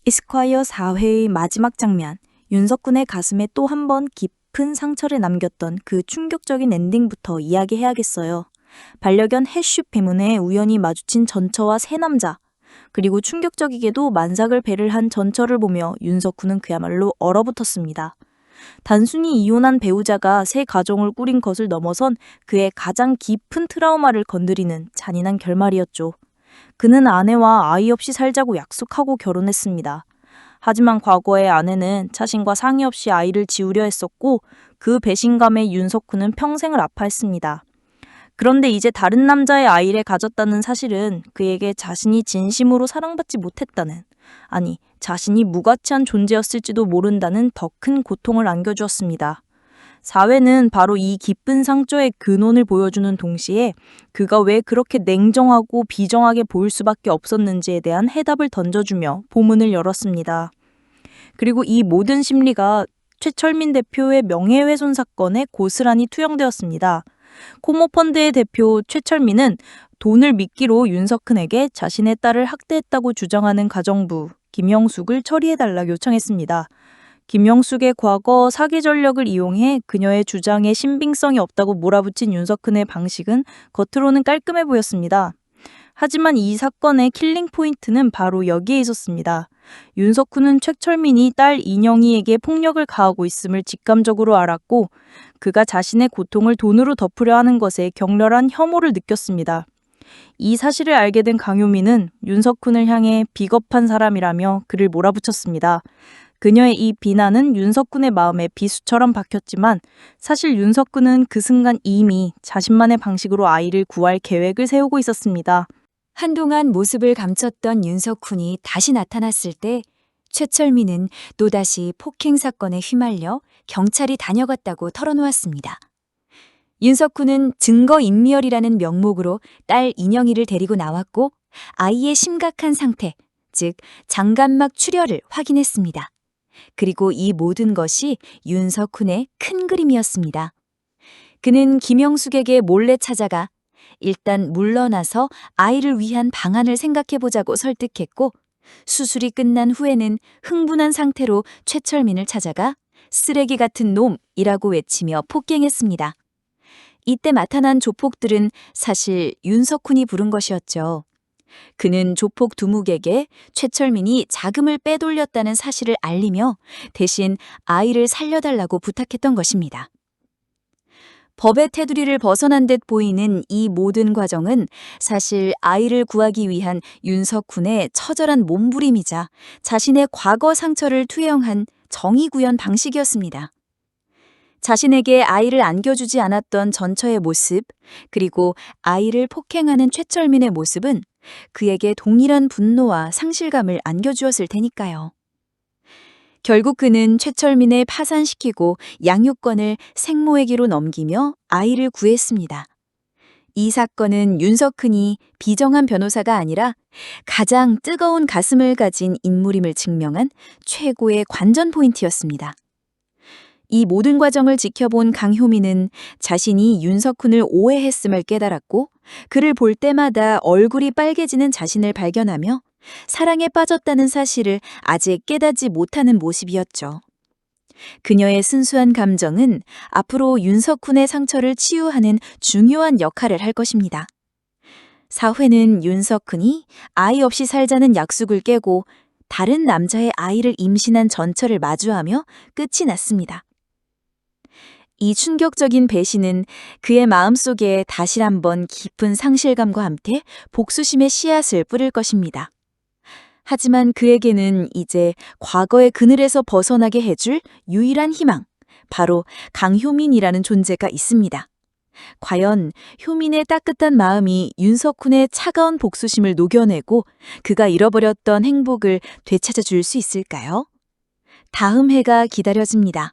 이스콰이어 4회의 마지막 장면, 윤석군의 가슴에 또 한 번 깊은 상처를 남겼던 그 충격적인 엔딩부터 이야기해야겠어요. 반려견 해슈 때문에 우연히 마주친 전처와 새 남자, 그리고 충격적이게도 만삭을 배를 한 전처를 보며 윤석훈은 그야말로 얼어붙었습니다. 단순히 이혼한 배우자가 새 가정을 꾸린 것을 넘어선 그의 가장 깊은 트라우마를 건드리는 잔인한 결말이었죠. 그는 아내와 아이 없이 살자고 약속하고 결혼했습니다. 하지만 과거의 아내는 자신과 상의 없이 아이를 지우려 했었고 그 배신감에 윤석훈은 평생을 아파했습니다. 그런데 이제 다른 남자의 아이를 가졌다는 사실은 그에게 자신이 진심으로 사랑받지 못했다는, 아니 자신이 무가치한 존재였을지도 모른다는 더 큰 고통을 안겨주었습니다. 사회는 바로 이 깊은 상처의 근원을 보여주는 동시에 그가 왜 그렇게 냉정하고 비정하게 보일 수밖에 없었는지에 대한 해답을 던져주며 포문을 열었습니다. 그리고 이 모든 심리가 최철민 대표의 명예훼손 사건에 고스란히 투영되었습니다. 코모펀드의 대표 최철민은 돈을 미끼로 윤석훈에게 자신의 딸을 학대했다고 주장하는 가정부 김영숙을 처리해달라 요청했습니다. 김영숙의 과거 사기 전력을 이용해 그녀의 주장에 신빙성이 없다고 몰아붙인 윤석훈의 방식은 겉으로는 깔끔해 보였습니다. 하지만 이 사건의 킬링 포인트는 바로 여기에 있었습니다. 윤석훈은 최철민이 딸 인영이에게 폭력을 가하고 있음을 직감적으로 알았고 그가 자신의 고통을 돈으로 덮으려 하는 것에 격렬한 혐오를 느꼈습니다. 이 사실을 알게 된 강효민은 윤석훈을 향해 비겁한 사람이라며 그를 몰아붙였습니다. 그녀의 이 비난은 윤석훈의 마음에 비수처럼 박혔지만 사실 윤석훈은 그 순간 이미 자신만의 방식으로 아이를 구할 계획을 세우고 있었습니다. 한동안 모습을 감췄던 윤석훈이 다시 나타났을 때 최철민은 또다시 폭행 사건에 휘말려 경찰이 다녀갔다고 털어놓았습니다. 윤석훈은 증거인멸이라는 명목으로 딸 인영이를 데리고 나왔고 아이의 심각한 상태, 즉 장간막 출혈을 확인했습니다. 그리고 이 모든 것이 윤석훈의 큰 그림이었습니다. 그는 김영숙에게 몰래 찾아가 일단 물러나서 아이를 위한 방안을 생각해보자고 설득했고 수술이 끝난 후에는 흥분한 상태로 최철민을 찾아가 쓰레기 같은 놈이라고 외치며 폭행했습니다. 이때 나타난 조폭들은 사실 윤석훈이 부른 것이었죠. 그는 조폭 두목에게 최철민이 자금을 빼돌렸다는 사실을 알리며 대신 아이를 살려달라고 부탁했던 것입니다. 법의 테두리를 벗어난 듯 보이는 이 모든 과정은 사실 아이를 구하기 위한 윤석훈의 처절한 몸부림이자 자신의 과거 상처를 투영한 정의구현 방식이었습니다. 자신에게 아이를 안겨주지 않았던 전처의 모습, 그리고 아이를 폭행하는 최철민의 모습은 그에게 동일한 분노와 상실감을 안겨주었을 테니까요. 결국 그는 최철민을 파산시키고 양육권을 생모에게로 넘기며 아이를 구했습니다. 이 사건은 윤석훈이 비정한 변호사가 아니라 가장 뜨거운 가슴을 가진 인물임을 증명한 최고의 관전 포인트였습니다. 이 모든 과정을 지켜본 강효민은 자신이 윤석훈을 오해했음을 깨달았고 그를 볼 때마다 얼굴이 빨개지는 자신을 발견하며 사랑에 빠졌다는 사실을 아직 깨닫지 못하는 모습이었죠. 그녀의 순수한 감정은 앞으로 윤석훈의 상처를 치유하는 중요한 역할을 할 것입니다. 사회는 윤석훈이 아이 없이 살자는 약속을 깨고 다른 남자의 아이를 임신한 전처를 마주하며 끝이 났습니다. 이 충격적인 배신은 그의 마음속에 다시 한번 깊은 상실감과 함께 복수심의 씨앗을 뿌릴 것입니다. 하지만 그에게는 이제 과거의 그늘에서 벗어나게 해줄 유일한 희망, 바로 강효민이라는 존재가 있습니다. 과연 효민의 따뜻한 마음이 윤석훈의 차가운 복수심을 녹여내고 그가 잃어버렸던 행복을 되찾아 줄 수 있을까요? 다음 회가 기다려집니다.